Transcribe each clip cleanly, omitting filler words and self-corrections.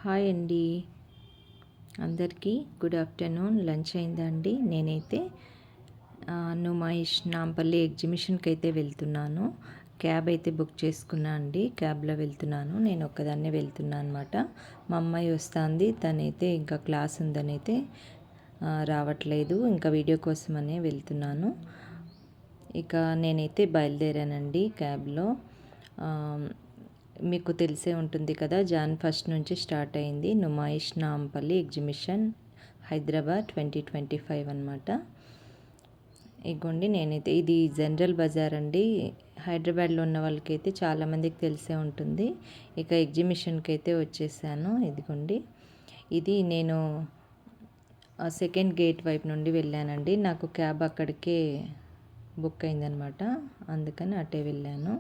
Hi అండి, అందరికీ good afternoon. Lunch అయిందా అండి? నేనైతే నుమాయిష్ నాంపల్లి ఎగ్జిబిషన్కి అయితే వెళ్తున్నాను. క్యాబ్ అయితే బుక్ చేసుకున్నా అండి. క్యాబ్లో వెళ్తున్నాను. నేను ఒక్కదాన్నే వెళ్తున్నాను అనమాట. మా అమ్మాయి వస్తుంది. తనైతే ఇంకా క్లాస్ ఉందని అయితే రావట్లేదు. ఇంకా వీడియో కోసమనే వెళ్తున్నాను. ఇక నేనైతే బయలుదేరానండి క్యాబ్లో. మీకు తెలిసే ఉంటుంది కదా, జాన్ 1 నుంచి స్టార్ట్ అయింది నుమాయిష్ నాంపల్లి ఎగ్జిబిషన్ హైదరాబాద్ 2025 అనమాట. ఇగోండి నేనైతే ఇది జనరల్ బజార్ అండి. హైదరాబాద్లో ఉన్న వాళ్ళకైతే చాలామందికి తెలిసే ఉంటుంది. ఇక ఎగ్జిబిషన్కి అయితే వచ్చేసాను. ఇదిగోండి, ఇది నేను సెకండ్ గేట్ వైపు నుండి వెళ్ళానండి. నాకు క్యాబ్ అక్కడికే బుక్ అయిందనమాట, అందుకని అటే వెళ్ళాను.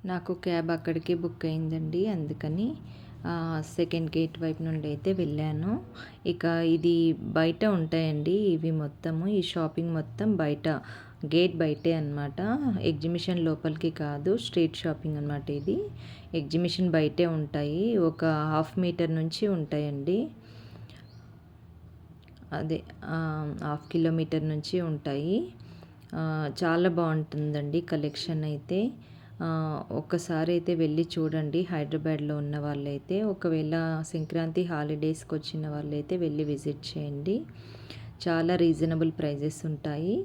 నాకు క్యాబ్ అక్కడికే బుక్ అయిందండి, అందుకని సెకండ్ గేట్ వైపు నుండి అయితే వెళ్ళాను. ఇక ఇది బయట ఉంటాయండి ఇవి మొత్తము. ఈ షాపింగ్ మొత్తం బయట, గేట్ బయటే అనమాట. ఎగ్జిబిషన్ లోపలికి కాదు, స్ట్రీట్ షాపింగ్ అనమాట. ఇది ఎగ్జిబిషన్ బయటే ఉంటాయి. ఒక 1/2 మీటర్ నుంచి ఉంటాయండి. అదే 1/2 కిలోమీటర్ నుంచి ఉంటాయి. చాలా బాగుంటుందండి కలెక్షన్ అయితే. ఒక్కసారి అయితే వెళ్ళి చూడండి హైదరాబాద్లో ఉన్న వాళ్ళైతే. ఒకవేళ సంక్రాంతి హాలిడేస్కి వచ్చిన వాళ్ళైతే వెళ్ళి విజిట్ చేయండి. చాలా రీజనబుల్ ప్రైజెస్ ఉంటాయి.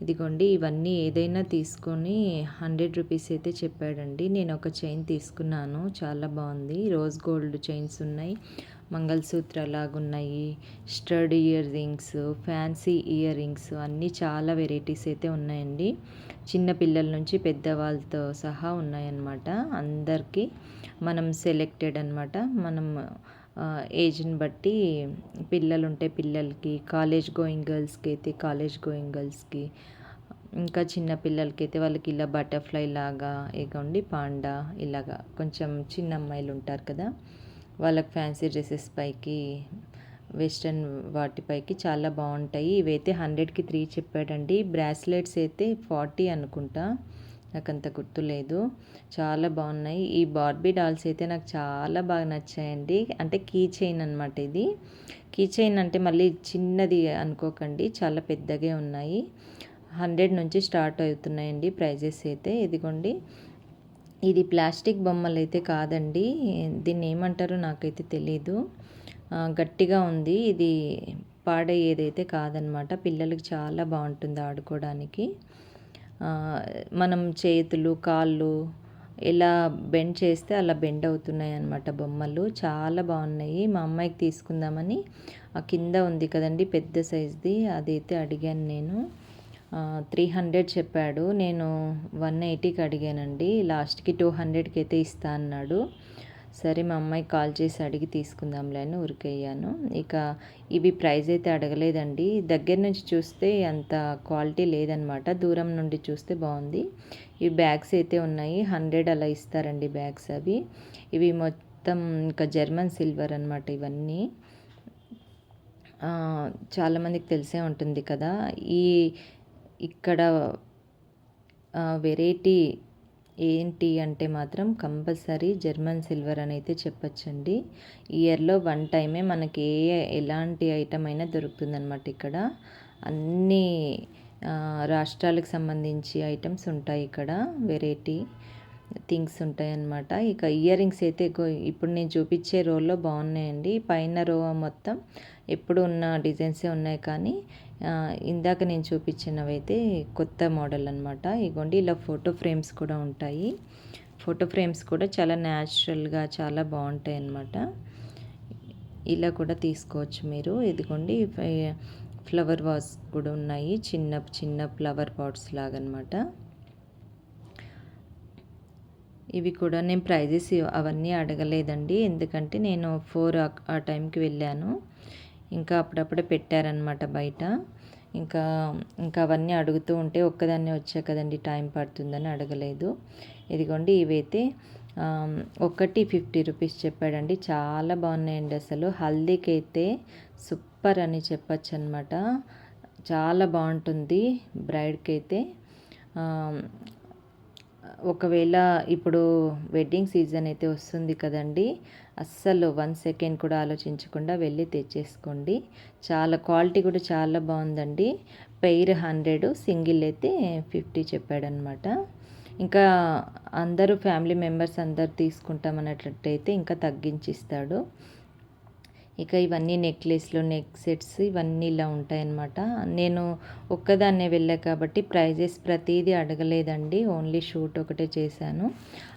ఇదిగోండి, ఇవన్నీ ఏదైనా తీసుకొని 100 రూపీస్ అయితే చెప్పాడండి. నేను ఒక చైన్ తీసుకున్నాను, చాలా బాగుంది. రోజ్ గోల్డ్ చైన్స్ ఉన్నాయి, మంగళసూత్రలాగున్నాయి, stud ear rings, fancy ear rings అన్నీ చాలా వెరైటీస్ అయితే ఉన్నాయండి. చిన్న పిల్లల నుంచి పెద్దవాళ్ళతో సహా ఉన్నాయన్నమాట. అందరికీ మనం సెలెక్టెడ్ అనమాట. మనం ఏజ్ని బట్టి పిల్లలు ఉంటే పిల్లలకి, కాలేజ్ గోయింగ్ గర్ల్స్కి అయితే కాలేజ్ గోయింగ్ గర్ల్స్కి, ఇంకా చిన్న పిల్లలకి అయితే వాళ్ళకి ఇలా బటర్ఫ్లై లాగా, ఇగోండి పాండా ఇలాగా కొంచెం చిన్న అమ్మాయిలు ఉంటారు కదా, వాళ్ళకి ఫ్యాన్సీ డ్రెస్సెస్ పైకి, వెస్ట్రన్ వాటిపైకి చాలా బాగుంటాయి. ఇవైతే 100కి 3 చెప్పాడండి. బ్రాస్లెట్స్ అయితే 40 అనుకుంటా, నాకు అంత గుర్తులేదు. చాలా బాగున్నాయి. ఈ బార్బీ డాల్స్ అయితే నాకు చాలా బాగా నచ్చాయండి. అంటే కీ చైన్ అనమాట ఇది. కీ చైన్ అంటే మళ్ళీ చిన్నది అనుకోకండి, చాలా పెద్దగా ఉన్నాయి. 100 నుంచి స్టార్ట్ అవుతున్నాయండి ప్రైజెస్ అయితే. ఇదిగోండి, ఇది ప్లాస్టిక్ బొమ్మలు అయితే కాదండి, దీన్ని ఏమంటారో నాకైతే తెలీదు. గట్టిగా ఉంది. ఇది పాడయ్యేదైతే కాదనమాట. పిల్లలకి చాలా బాగుంటుంది ఆడుకోవడానికి. మనం చేతులు, కాళ్ళు ఎలా బెండ్ చేస్తే అలా బెండ్ అవుతున్నాయి అన్నమాట బొమ్మలు. చాలా బాగున్నాయి. మా అమ్మాయికి తీసుకుందామని ఆ కింద ఉంది కదండి పెద్ద సైజ్ది, అదైతే అడిగాను నేను. 300 చెప్పాడు. నేను 180కి అడిగానండి. లాస్ట్కి 200కి అయితే ఇస్తా అన్నాడు. సరే మా అమ్మాయికి కాల్ చేసి అడిగి తీసుకుందాంలే అని ఊరికయ్యాను. ఇక ఇవి ప్రైస్ అయితే అడగలేదండి. దగ్గర నుంచి చూస్తే అంత క్వాలిటీ లేదనమాట, దూరం నుండి చూస్తే బాగుంది. ఈ బ్యాగ్స్ అయితే ఉన్నాయి, 100 అలా ఇస్తారండి బ్యాగ్స్ అవి. ఇవి మొత్తం ఇంకా జర్మన్ సిల్వర్ అనమాట ఇవన్నీ. చాలామందికి తెలిసే ఉంటుంది కదా. ఇక్కడ వెరైటీ ఏంటి అంటే మాత్రం కంపల్సరీ జర్మన్ సిల్వర్ అని అయితే చెప్పచ్చండి. ఇయర్లో 1 టైమే మనకి ఎలాంటి ఐటమ్ అయినా దొరుకుతుందన్నమాట ఇక్కడ. అన్ని రాష్ట్రాలకు సంబంధించి ఐటమ్స్ ఉంటాయి ఇక్కడ, వెరైటీ థింగ్స్ ఉంటాయి అన్నమాట. ఇక ఇయర్ రింగ్స్ అయితే ఇప్పుడు నేను చూపించే రోల్లో బాగున్నాయండి. పైన రో మొత్తం ఎప్పుడు ఉన్న డిజైన్సే ఉన్నాయి, కానీ ఇందాక నేను చూపించినవి అయితే కొత్త మోడల్ అనమాట. ఇగోండి, ఇలా ఫోటో ఫ్రేమ్స్ కూడా ఉంటాయి. ఫోటో ఫ్రేమ్స్ కూడా చాలా న్యాచురల్గా చాలా బాగుంటాయి అన్నమాట. ఇలా కూడా తీసుకోవచ్చు మీరు. ఇదిగోండి, ఫ్లవర్ వాస్ కూడా ఉన్నాయి, చిన్న చిన్న ఫ్లవర్ పాట్స్ లాగా అనమాట. ఇవి కూడా నేను ప్రైజెస్ అవన్నీ అడగలేదండి, ఎందుకంటే నేను 4 ఆ టైంకి వెళ్ళాను. ఇంకా అప్పుడప్పుడే పెట్టారనమాట బయట. ఇంకా అవన్నీ అడుగుతూ ఉంటే ఒక్కదాన్నే వచ్చా కదండి, టైం పడుతుందని అడగలేదు. ఇదిగోండి, ఇవైతే ఒకటి 50 రూపీస్ చెప్పాడండి. చాలా బాగున్నాయండి అసలు. హల్దీకి అయితే సూపర్ అని చెప్పచ్చు అనమాట. చాలా బాగుంటుంది బ్రైడ్కి అయితే. ఒకవేళ ఇప్పుడు వెడ్డింగ్ సీజన్ అయితే వస్తుంది కదండీ! అస్సలు 1 సెకండ్ కూడా ఆలోచించకుండా వెళ్ళి తెచ్చేసుకోండి. చాలా క్వాలిటీ కూడా చాలా బావుందండి. పెయిర్ 100, సింగిల్ అయితే 50 చెప్పాడనమాట. ఇంకా అందరూ ఫ్యామిలీ మెంబర్స్ అందరూ తీసుకుంటామనేటట్టయితే ఇంకా తగ్గించిస్తాడు. ఇక ఇవన్నీ నెక్లెస్లు, నెక్ సెట్స్ ఇవన్నీ ఇలా ఉంటాయన్నమాట. నేను ఒక్కదాన్నే వెళ్ళా కాబట్టి ప్రైజెస్ ప్రతీదీ అడగలేదండి. ఓన్లీ షూట్ ఒకటే చేశాను.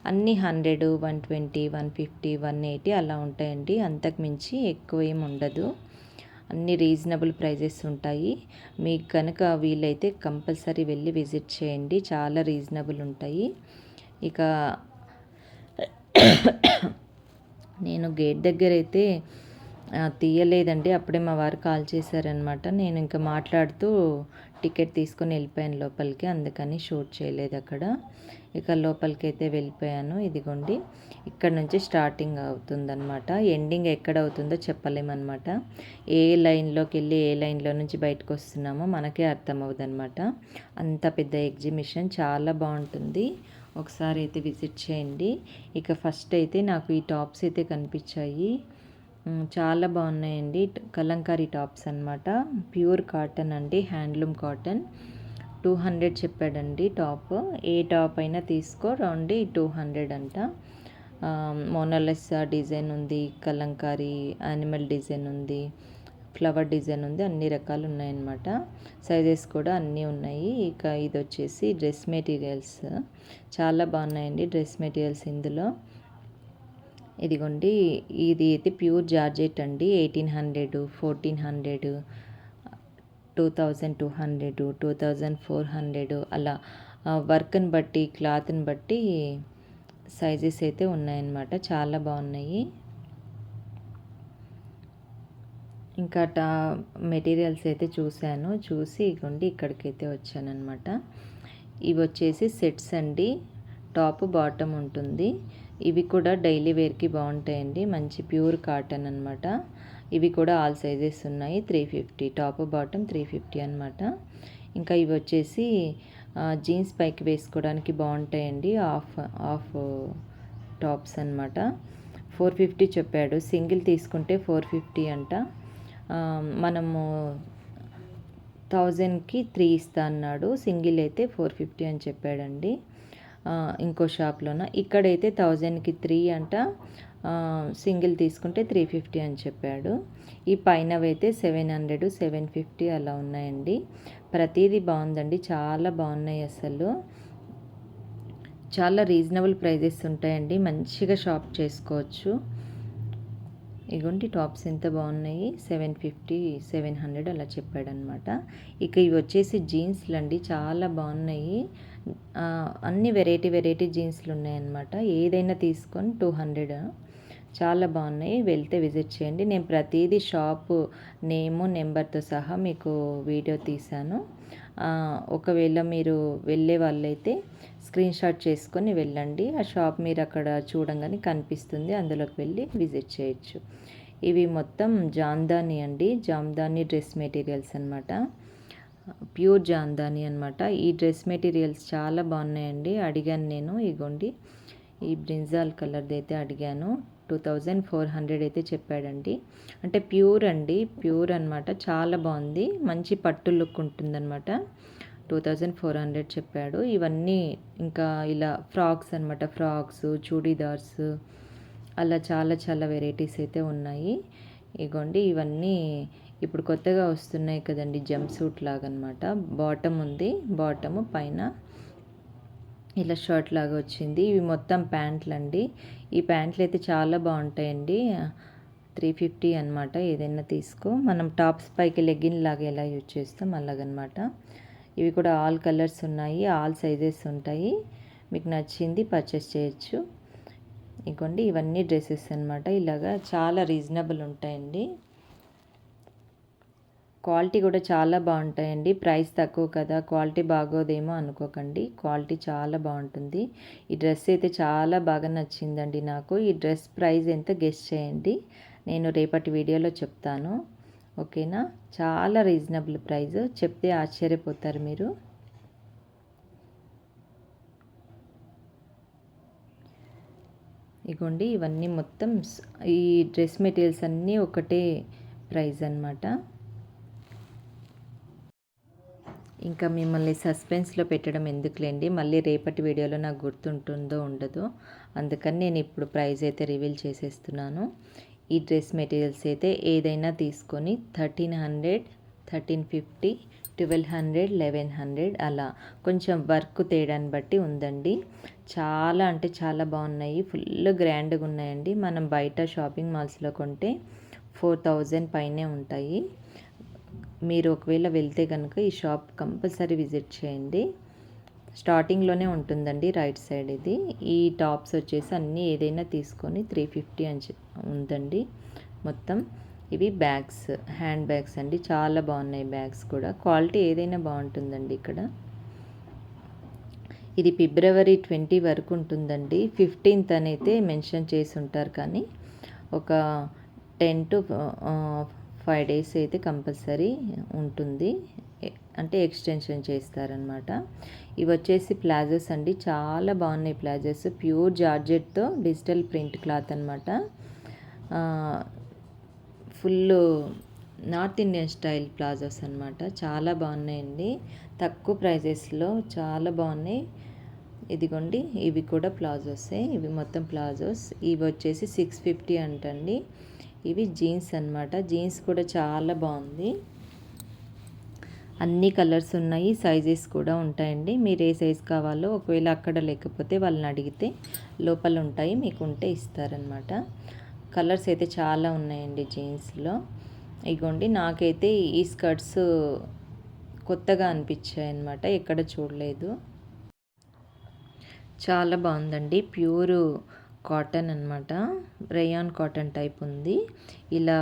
అన్నీ 100, 120, 150, 180 అలా ఉంటాయండి. అంతకు మించి ఎక్కువ ఏమి ఉండదు. అన్నీ రీజనబుల్ ప్రైజెస్ ఉంటాయి. మీకు కనుక వీలైతే కంపల్సరీ వెళ్ళి విజిట్ చేయండి. చాలా రీజనబుల్ ఉంటాయి. ఇక నేను గేట్ దగ్గరైతే తీయలేదండి. అప్పుడే మా వారు కాల్ చేశారనమాట. నేను ఇంకా మాట్లాడుతూ టికెట్ తీసుకొని వెళ్ళిపోయాను లోపలికి. అందుకని షూట్ చేయలేదు అక్కడ. ఇక లోపలికైతే వెళ్ళిపోయాను. ఇదిగోండి ఇక్కడ నుంచి స్టార్టింగ్ అవుతుందన్నమాట. ఎండింగ్ ఎక్కడ అవుతుందో చెప్పలేమన్నమాట. ఏ లైన్లోకి వెళ్ళి ఏ లైన్లో నుంచి బయటకు వస్తున్నామో మనకే అర్థమవుదన్నమాట. అంత పెద్ద ఎగ్జిబిషన్ చాలా బాగుంటుంది. ఒకసారి అయితే విజిట్ చేయండి. ఇక ఫస్ట్ అయితే నాకు ఈ టాప్స్ అయితే కనిపించాయి. చాలా బాగున్నాయండి. కలంకారీ టాప్స్ అనమాట. ప్యూర్ కాటన్ అండి, హ్యాండ్లూమ్ కాటన్. 200 చెప్పాడండి టాప్. ఏ టాప్ అయినా తీసుకో రండి, 200 అంట. మోనాలిసా డిజైన్ ఉంది, కలంకారీ యానిమల్ డిజైన్ ఉంది, ఫ్లవర్ డిజైన్ ఉంది, అన్ని రకాలు ఉన్నాయన్నమాట. సైజెస్ కూడా అన్నీ ఉన్నాయి. ఇక ఇది వచ్చేసి డ్రెస్ మెటీరియల్స్. చాలా బాగున్నాయండి డ్రెస్ మెటీరియల్స్ ఇందులో. ఇదిగోండి ఇది అయితే ప్యూర్ జార్జెట్ అండి. 1800, 1400, 2200, 2400 అలా వర్క్ని బట్టి క్లాత్ని బట్టి సైజెస్ అయితే ఉన్నాయన్నమాట. చాలా బాగున్నాయి. ఇంకా మెటీరియల్స్ అయితే చూశాను. చూసి ఇగోండి ఇక్కడికైతే వచ్చానమాట. ఇవి వచ్చేసి సెట్స్ అండి. టాప్ బాటమ్ ఉంటుంది. ఇవి కూడా డైలీ వేర్కి బాగుంటాయండి. మంచి ప్యూర్ కాటన్ అనమాట. ఇవి కూడా ఆల్ సైజెస్ ఉన్నాయి. 350 టాప్ బాటమ్ 350 అనమాట. ఇంకా ఇవి వచ్చేసి జీన్స్ పైకి వేసుకోవడానికి బాగుంటాయండి. హాఫ్ టాప్స్ అనమాట. 450 చెప్పాడు. సింగిల్ తీసుకుంటే 450 అంట. మనము 1000కి 3 ఇస్తా అన్నాడు. సింగిల్ అయితే 450 అని చెప్పాడండి. ఇంకో షాప్లోన ఇక్కడైతే 1000కి 3 అంట. సింగిల్ తీసుకుంటే 350 అని చెప్పాడు. ఈ పైనవైతే 700, 750 అలా ఉన్నాయండి. ప్రతిదీ బాగుందండి. చాలా బాగున్నాయి అసలు. చాలా రీజనబుల్ ప్రైజెస్ ఉంటాయండి. మంచిగా షాప్ చేసుకోవచ్చు. ఇగోండి టాప్స్ ఎంత బాగున్నాయి. 750, 700 అలా చెప్పాడనమాట. ఇక ఇవి వచ్చేసి జీన్స్లు అండి. చాలా బాగున్నాయి. అన్ని వెరైటీ జీన్స్లు ఉన్నాయన్నమాట. ఏదైనా తీసుకొని 200. చాలా బాగున్నాయి. వెళ్తే విజిట్ చేయండి. నేను ప్రతిదీ షాపు నేము నెంబర్తో సహా మీకు వీడియో తీశాను. ఒకవేళ మీరు వెళ్ళే వాళ్ళైతే స్క్రీన్ షాట్ చేసుకొని వెళ్ళండి. ఆ షాప్ మీరు అక్కడ చూడంగానే కనిపిస్తుంది. అందులోకి వెళ్ళి విజిట్ చేయొచ్చు. ఇవి మొత్తం జామ్దాని అండి. జామ్దాని డ్రెస్ మెటీరియల్స్ అనమాట. ప్యూర్ జామ్దాని అనమాట. ఈ డ్రెస్ మెటీరియల్స్ చాలా బాగున్నాయండి. అడిగాను నేను. ఇగోండి ఈ బ్రింజాల్ కలర్ది అయితే అడిగాను. 2400 అయితే చెప్పాడండి. అంటే ప్యూర్ అండి, ప్యూర్ అనమాట. చాలా బాగుంది. మంచి పట్టు లుక్ ఉంటుందన్నమాట. 2400 చెప్పాడు. ఇవన్నీ ఇంకా ఇలా ఫ్రాక్స్ అనమాట. ఫ్రాక్స్, చూడీదార్స్ అలా చాలా వెరైటీస్ అయితే ఉన్నాయి. ఇగోండి ఇవన్నీ ఇప్పుడు కొత్తగా వస్తున్నాయి కదండి, జంప్ సూట్ లాగా అనమాట. బాటమ్ ఉంది, బాటము పైన ఇలా షర్ట్ లాగా వచ్చింది. ఇవి మొత్తం ప్యాంట్లు అండి. ఈ ప్యాంట్లు అయితే చాలా బాగుంటాయండి. 350 అనమాట. ఏదైనా తీసుకో. మనం టాప్స్ పైకి లెగ్గిన్ లాగా ఎలా యూజ్ చేస్తాం అలాగనమాట. ఇవి కూడా ఆల్ కలర్స్ ఉన్నాయి, ఆల్ సైజెస్ ఉంటాయి. మీకు నచ్చింది పర్చేస్ చేయొచ్చు. ఇగోండి ఇవన్నీ డ్రెస్సెస్ అనమాట. ఇలాగా చాలా రీజనబుల్ ఉంటాయండి. క్వాలిటీ కూడా చాలా బాగుంటాయండి. ప్రైస్ తక్కువ కదా, క్వాలిటీ బాగోదేమో అనుకోకండి. క్వాలిటీ చాలా బాగుంటుంది. ఈ డ్రెస్ అయితే చాలా బాగా నచ్చిందండి నాకు. ఈ డ్రెస్ ప్రైస్ ఎంత గెస్ చేయండి. నేను రేపటి వీడియోలో చెప్తాను. ఓకేనా. చాలా రీజనబుల్ ప్రైస్. చెప్తే ఆశ్చర్యపోతారు మీరు. ఇగోండి ఇవన్నీ మొత్తం ఈ డ్రెస్ మెటీరియల్స్ అన్నీ ఒకటే ప్రైస్ అనమాట. ఇంకా మిమ్మల్ని సస్పెన్స్లో పెట్టడం ఎందుకులేండి, మళ్ళీ రేపటి వీడియోలో నాకు గుర్తుంటుందో ఉండదో, అందుకని నేను ఇప్పుడు ప్రైస్ అయితే రివీల్ చేసేస్తున్నాను. ఈ డ్రెస్ మెటీరియల్స్ అయితే ఏదైనా తీసుకొని 1300, 1350, 1200, 1100 అలా కొంచెం వర్క్ తేడాన్ని బట్టి ఉందండి. చాలా అంటే చాలా బాగున్నాయి, ఫుల్ గ్రాండ్గా ఉన్నాయండి. మనం బయట షాపింగ్ మాల్స్లో కొంటే 4000 పైనే ఉంటాయి. మీరు ఒకవేళ వెళ్తే కనుక ఈ షాప్ కంపల్సరీ విజిట్ చేయండి. స్టార్టింగ్లోనే ఉంటుందండి రైట్ సైడ్ ఇది. ఈ టాప్స్ వచ్చేసి అన్నీ ఏదైనా తీసుకొని 350 అని ఉందండి మొత్తం. ఇవి బ్యాగ్స్, హ్యాండ్ బ్యాగ్స్ అండి, చాలా బాగున్నాయి బ్యాగ్స్ కూడా. క్వాలిటీ ఏదైనా బాగుంటుందండి ఇక్కడ. ఇది ఫిబ్రవరి 20 వరకు ఉంటుందండి. 15th అయితే మెన్షన్ చేసి ఉంటారు, కానీ ఒక 10 to 5 days అయితే కంపల్సరీ ఉంటుంది, అంటే ఎక్స్టెన్షన్ చేస్తారనమాట. ఇవి వచ్చేసి ప్లాజోస్ అండి, చాలా బాగున్నాయి ప్లాజోస్. ప్యూర్ జార్జెట్తో డిజిటల్ ప్రింట్ క్లాత్ అనమాట. Full north Indian style palazzos అనమాట. చాలా బాగున్నాయండి, తక్కువ ప్రైజెస్లో చాలా బాగున్నాయి. ఇదిగోండి ఇవి కూడా ప్లాజోసే, ఇవి మొత్తం ప్లాజోస్. ఇవి వచ్చేసి 650 అంటండి. ఇవి జీన్స్ అనమాట. జీన్స్ కూడా చాలా బాగుంది, అన్ని కలర్స్ ఉన్నాయి, సైజెస్ కూడా ఉంటాయండి. మీరు ఏ సైజ్ కావాలో ఒకవేళ అక్కడ లేకపోతే వాళ్ళని అడిగితే లోపల ఉంటాయి, మీకు ఉంటే ఇస్తారనమాట. కలర్స్ అయితే చాలా ఉన్నాయండి జీన్స్లో. ఇగోండి నాకైతే ఈ స్కర్ట్స్ కొత్తగా అనిపించాయి అనమాట, ఎక్కడ చూడలేదు. చాలా బాగుందండి, ప్యూర్ కాటన్ అనమాట, రేయాన్ కాటన్ టైప్ ఉంది. ఇలా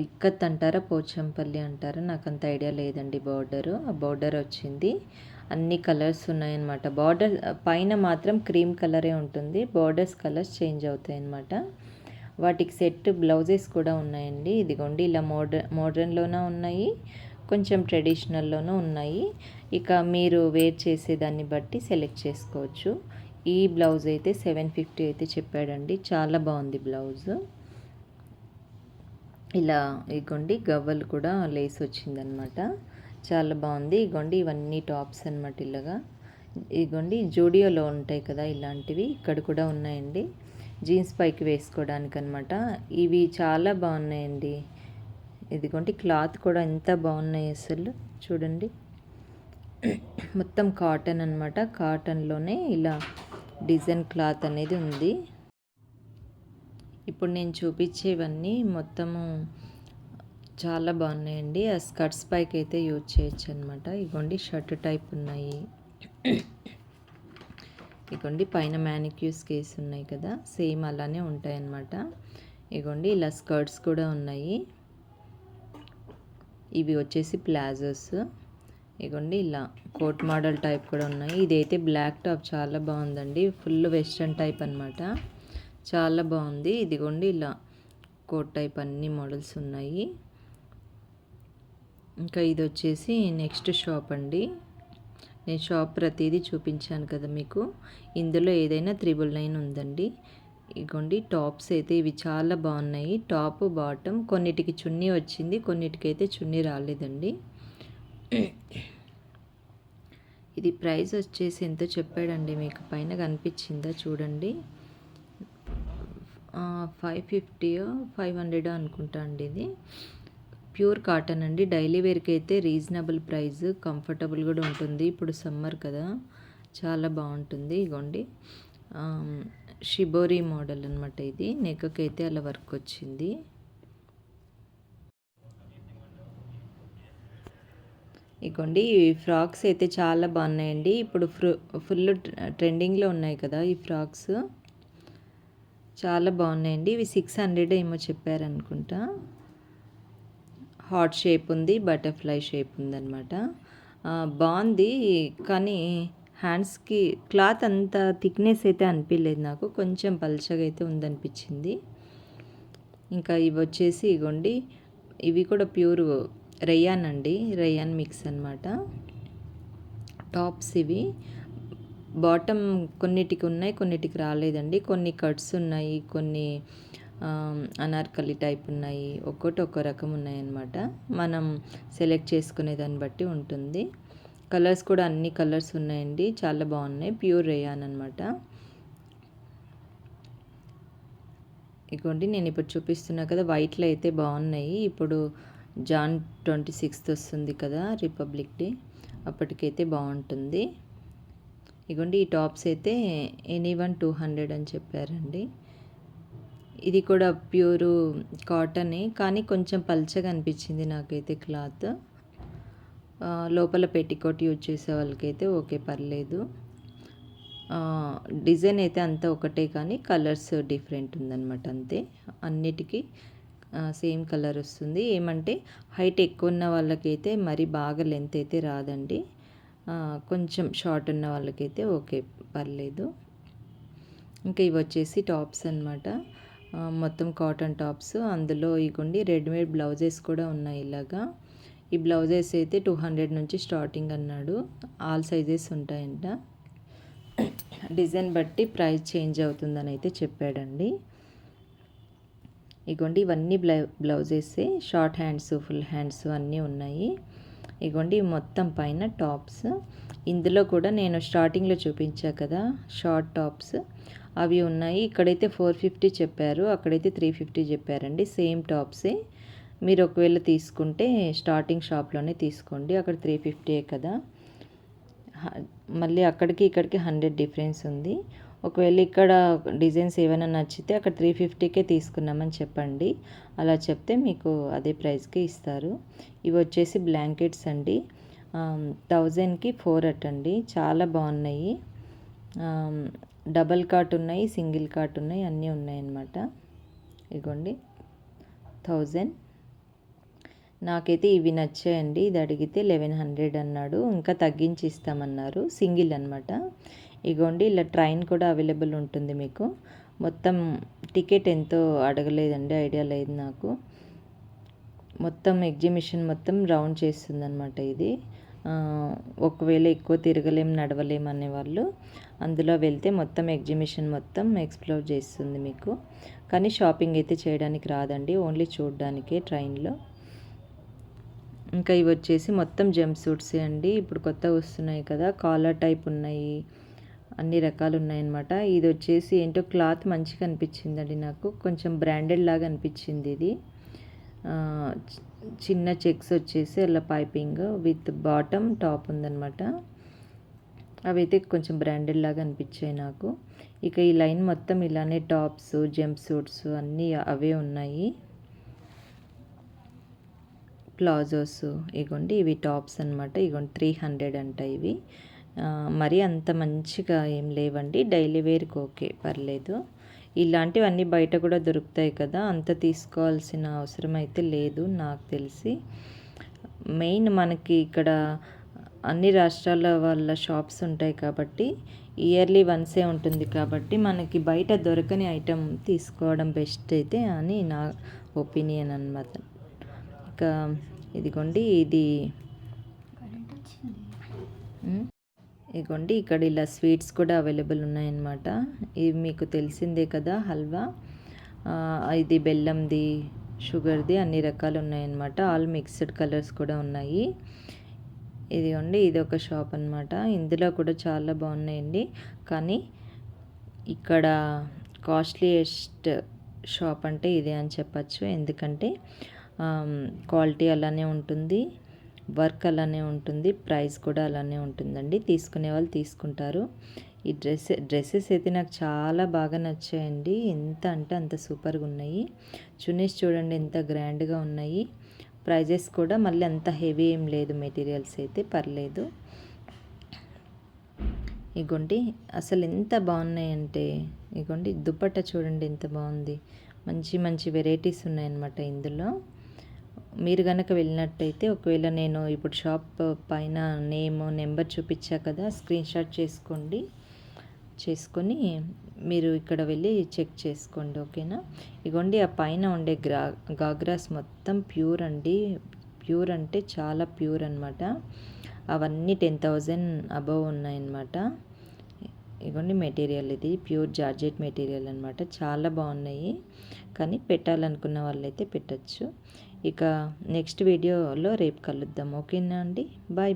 ఇక్కత్ అంటారా పోచంపల్లి అంటారా నాకు అంత ఐడియా లేదండి. బార్డర్ వచ్చింది, అన్ని కలర్స్ ఉన్నాయన్నమాట. బార్డర్ పైన మాత్రం క్రీమ్ కలరే ఉంటుంది, బార్డర్స్ కలర్స్ చేంజ్ అవుతాయి అన్నమాట. వాటికి సెట్ బ్లౌజెస్ కూడా ఉన్నాయండి. ఇదిగోండి ఇలా మోడ్రన్లోనే ఉన్నాయి, కొంచెం ట్రెడిషనల్లోనూ ఉన్నాయి. ఇక మీరు వేర్ చేసేదాన్ని బట్టి సెలెక్ట్ చేసుకోవచ్చు. ఈ బ్లౌజ్ అయితే 750 అయితే చెప్పాడండి, చాలా బాగుంది బ్లౌజ్. ఇలా ఇగోండి గవ్వలు కూడా లేస్ వచ్చిందనమాట, చాలా బాగుంది. ఇగోండి ఇవన్నీ టాప్స్ అనమాట. ఇలాగా ఇగోండి జూడియోలో ఉంటాయి కదా ఇలాంటివి, ఇక్కడ కూడా ఉన్నాయండి, జీన్స్ పైకి వేసుకోవడానికి అనమాట. ఇవి చాలా బాగున్నాయండి. ఇదిగోండి క్లాత్ కూడా ఎంత బాగున్నాయి అసలు, చూడండి మొత్తం కాటన్ అనమాట. కాటన్లోనే ఇలా డిజైన్ క్లాత్ అనేది ఉంది. ఇప్పుడు నేను చూపించేవన్నీ మొత్తము చాలా బాగున్నాయండి. ఆ స్కర్ట్స్ పైకి అయితే యూజ్ చేయొచ్చు అనమాట. ఇగోండి షర్ట్ టైప్ ఉన్నాయి, ఇగోండి పైన మ్యానిక్యూస్ కేస్ ఉన్నాయి కదా, సేమ్ అలానే ఉంటాయి అన్నమాట. ఇగోండి ఇలా స్కర్ట్స్ కూడా ఉన్నాయి, ఇవి వచ్చేసి ప్లాజోస్. ఇగోండి ఇలా కోట్ మోడల్ టైప్ కూడా ఉన్నాయి. ఇదైతే బ్లాక్ టాప్ చాలా బాగుందండి, ఫుల్ వెస్ట్రన్ టైప్ అనమాట, చాలా బాగుంది. ఇదిగోండి ఇలా కోట్ టైప్ అన్ని మోడల్స్ ఉన్నాయి. ఇంకా ఇది వచ్చేసి నెక్స్ట్ షాప్ అండి. నేను షాప్ ప్రతిదీ చూపించాను కదా మీకు, ఇందులో ఏదైనా 999 ఉందండి. ఇగోండి టాప్స్ అయితే ఇవి చాలా బాగున్నాయి, టాప్ బాటమ్. కొన్నిటికి చున్నీ వచ్చింది, కొన్నిటికైతే చున్నీ రాలేదండి. ఇది ప్రైస్ వచ్చేసి ఎంతో చెప్పాడండి, మీకు పైన కనిపించిందా చూడండి, 550 500 అనుకుంటా అండి. ఇది ప్యూర్ కాటన్ అండి, డైలీ వేర్కి అయితే రీజనబుల్ ప్రైస్, కంఫర్టబుల్ కూడా ఉంటుంది. ఇప్పుడు సమ్మర్ కదా, చాలా బాగుంటుంది. ఇగోండి షిబోరి మోడల్ అనమాట. ఇది నెక్కి అయితే అలా వర్క్ వచ్చింది. ఇగోండి ఈ ఫ్రాక్స్ అయితే చాలా బాగున్నాయండి. ఇప్పుడు ఫుల్ ట్రెండింగ్లో ఉన్నాయి కదా ఈ ఫ్రాక్స్, చాలా బాగున్నాయండి. ఇవి 600 ఏమో చెప్పారనుకుంటా. హార్ట్ షేప్ ఉంది, బటర్ఫ్లై షేప్ ఉందన్నమాట. బాగుంది, కానీ హ్యాండ్స్కి క్లాత్ అంత థిక్నెస్ అయితే అనిపించలేదు నాకు, కొంచెం పల్చగా అయితే ఉందనిపించింది. ఇంకా ఇవి వచ్చేసి ఇగోండి ఇవి కూడా ప్యూర్ రేయాన్ అండి, రేయాన్ మిక్స్ అనమాట టాప్స్. ఇవి బాటమ్ కొన్నిటికి ఉన్నాయి, కొన్నిటికి రాలేదండి. కొన్ని కట్స్ ఉన్నాయి, కొన్ని అనార్కలి టైప్ ఉన్నాయి. ఒక్కోటి ఒక్కో రకం ఉన్నాయన్నమాట. మనం సెలెక్ట్ చేసుకునే దాన్ని బట్టి ఉంటుంది. కలర్స్ కూడా అన్ని కలర్స్ ఉన్నాయండి, చాలా బాగున్నాయి. ప్యూర్ రేయాన్ అనమాట. ఇగోండి నేను ఇప్పుడు చూపిస్తున్నా కదా, వైట్లో అయితే బాగున్నాయి. ఇప్పుడు జాన్ 26th వస్తుంది కదా, రిపబ్లిక్ డే, అప్పటికైతే బాగుంటుంది. ఇగోండి ఈ టాప్స్ అయితే ఎనీవన్ 200 అని చెప్పారండి. ఇది కూడా ప్యూరు కాటనే, కానీ కొంచెం పల్చగా అనిపించింది నాకైతే క్లాత్. లోపల పెట్టికోట్ యూజ్ చేసే వాళ్ళకైతే ఓకే, పర్లేదు. డిజైన్ అయితే అంతా ఒకటే, కానీ కలర్స్ డిఫరెంట్ ఉందన్నమాట అంతే. అన్నిటికీ సేమ్ కలర్ వస్తుంది. ఏమంటే హైట్ ఎక్కువ ఉన్న వాళ్ళకైతే మరి బాగా లెంత్ అయితే రాదండి. కొంచెం షార్ట్ ఉన్న వాళ్ళకైతే ఓకే, పర్లేదు. ఇంకా ఇవి వచ్చేసి టాప్స్ అనమాట. మొత్తం కాటన్ టాప్స్. అందులో ఇగోండి రెడీమేడ్ బ్లౌజెస్ కూడా ఉన్నాయి ఇలాగా. ఈ బ్లౌజెస్ అయితే 200 నుంచి స్టార్టింగ్ అన్నాడు. ఆల్ సైజెస్ ఉంటాయంట. డిజైన్ బట్టి ప్రైస్ చేంజ్ అవుతుందని అయితే చెప్పాడండి. ఇగోండి ఇవన్నీ బ్లౌజెసే. షార్ట్ హ్యాండ్స్, ఫుల్ హ్యాండ్స్ అన్నీ ఉన్నాయి. ఇగోండి మొత్తం పైన టాప్స్. ఇందులో కూడా నేను స్టార్టింగ్లో చూపించా కదా షార్ట్ టాప్స్, అవి ఉన్నాయి. ఇక్కడైతే 450 చెప్పారు, అక్కడైతే 350 చెప్పారండి. సేమ్ టాప్సే. మీరు ఒకవేళ తీసుకుంటే స్టార్టింగ్ షాప్లోనే తీసుకోండి, అక్కడ 350 కదా. మళ్ళీ అక్కడికి ఇక్కడికి 100 డిఫరెన్స్ ఉంది. ఒకవేళ ఇక్కడ డిజైన్స్ ఏమైనా నచ్చితే అక్కడ 350కే తీసుకున్నామని చెప్పండి. అలా చెప్తే మీకు అదే ప్రైస్కి ఇస్తారు. ఇవి వచ్చేసి బ్లాంకెట్స్ అండి. 1000కి 4 అటండి. చాలా బాగున్నాయి. డబల్ కాట్ ఉన్నాయి, సింగిల్ కాట్ ఉన్నాయి, అన్నీ ఉన్నాయన్నమాట. ఇగోండి 1000. నాకైతే ఇవి నచ్చాయండి. ఇది అడిగితే 1100 అన్నాడు. ఇంకా తగ్గించి ఇస్తామన్నారు. సింగిల్ అనమాట. ఇగోండి ఇలా ట్రైన్ కూడా అవైలబుల్ ఉంటుంది మీకు. మొత్తం టికెట్ ఎంతో అడగలేదండి, ఐడియా లేదు నాకు. మొత్తం ఎగ్జిబిషన్ మొత్తం రౌండ్ చేస్తుంది అనమాట ఇది. ఒకవేళ ఎక్కువ తిరగలేం, నడవలేం అనేవాళ్ళు అందులో వెళ్తే మొత్తం ఎగ్జిబిషన్ మొత్తం ఎక్స్ప్లోర్ చేస్తుంది మీకు. కానీ షాపింగ్ అయితే చేయడానికి రాదండి, ఓన్లీ చూడడానికే ట్రైన్లో. ఇంకా ఇవి వచ్చేసి మొత్తం జంప్ సూట్సే అండి. ఇప్పుడు కొత్తగా వస్తున్నాయి కదా, కాలర్ టైప్ ఉన్నాయి, అన్ని రకాలు ఉన్నాయన్నమాట. ఇది వచ్చేసి ఏంటో క్లాత్ మంచిగా అనిపించిందండి నాకు, కొంచెం బ్రాండెడ్ లాగా అనిపించింది ఇది. చిన్న చెక్స్ వచ్చేసి అలా పైపింగ్ విత్ బాటమ్ టాప్ ఉందన్నమాట. అవి అయితే కొంచెం బ్రాండెడ్ లాగా అనిపించాయి నాకు. ఇక ఈ లైన్ మొత్తం ఇలానే టాప్స్, జంప్ సూట్స్ అన్నీ అవే ఉన్నాయి. ప్లాజోస్ ఇగోండి, ఇవి టాప్స్ అనమాట. ఇగోండి 300 అంట ఇవి. మరీ అంత మంచిగా ఏం లేవండి, డైలీ వేర్కి ఓకే, పర్లేదు. ఇలాంటివన్నీ బయట కూడా దొరుకుతాయి కదా, అంత తీసుకోవాల్సిన అవసరం అయితే లేదు నాకు తెలిసి. మెయిన్ మనకి ఇక్కడ అన్ని రాష్ట్రాల వాళ్ళ షాప్స్ ఉంటాయి కాబట్టి ఇయర్లీ వన్సే ఉంటుంది కాబట్టి మనకి బయట దొరకని ఐటెం తీసుకోవడం బెస్ట్ అయితే అని నా ఒపీనియన్ అన్నమాట. ఇంకా ఇదిగోండి ఇదిగోండి ఇక్కడ ఇలా స్వీట్స్ కూడా అవైలబుల్ ఉన్నాయన్నమాట. ఇవి మీకు తెలిసిందే కదా, హల్వా. ఇది బెల్లంది, షుగర్ది అన్ని రకాలు ఉన్నాయన్నమాట. ఆల్ మిక్స్డ్ కలర్స్ కూడా ఉన్నాయి. ఇదిగోండి ఇది ఒక షాప్ అనమాట. ఇందులో కూడా చాలా బాగున్నాయండి. కానీ ఇక్కడ కాస్ట్లీయెస్ట్ షాప్ అంటే ఇదే అని చెప్పచ్చు. ఎందుకంటే క్వాలిటీ అలానే ఉంటుంది, వర్క్ అలానే ఉంటుంది, ప్రైస్ కూడా అలానే ఉంటుందండి. తీసుకునే వాళ్ళు తీసుకుంటారు. ఈ డ్రెస్సెస్ అయితే నాకు చాలా బాగా నచ్చాయండి. ఎంత అంటే అంత సూపర్గా ఉన్నాయి. చున్నీస్ చూడండి ఎంత గ్రాండ్గా ఉన్నాయి. ప్రైజెస్ కూడా మళ్ళీ అంత హెవీ ఏం లేదు, మెటీరియల్స్ అయితే పర్లేదు. ఇగోండి అసలు ఎంత బాగున్నాయంటే, ఇగోండి దుపట్టా చూడండి ఎంత బాగుంది. మంచి మంచి వెరైటీస్ ఉన్నాయన్నమాట ఇందులో. మీరు కనుక వెళ్ళినట్టయితే, ఒకవేళ నేను ఇప్పుడు షాప్ పైన నేమ్, నెంబర్ చూపించా కదా, స్క్రీన్ షాట్ చేసుకొని మీరు ఇక్కడ వెళ్ళి చెక్ చేసుకోండి, ఓకేనా. ఇగోండి ఆ పైన ఉండే గాగ్రాస్ మొత్తం ప్యూర్ అండి. ప్యూర్ అంటే చాలా ప్యూర్ అనమాట. అవన్నీ 10,000 అబవ్ ఉన్నాయన్నమాట. ఇగోండి మెటీరియల్ ఇది ప్యూర్ జార్జెట్ మెటీరియల్ అనమాట. చాలా బాగున్నాయి. కానీ పెట్టాలనుకున్న వాళ్ళైతే పెట్టచ్చు. ఇక నెక్స్ట్ వీడియోలో రేపు కలుద్దాం. ఓకేనా అండి? Bye bye.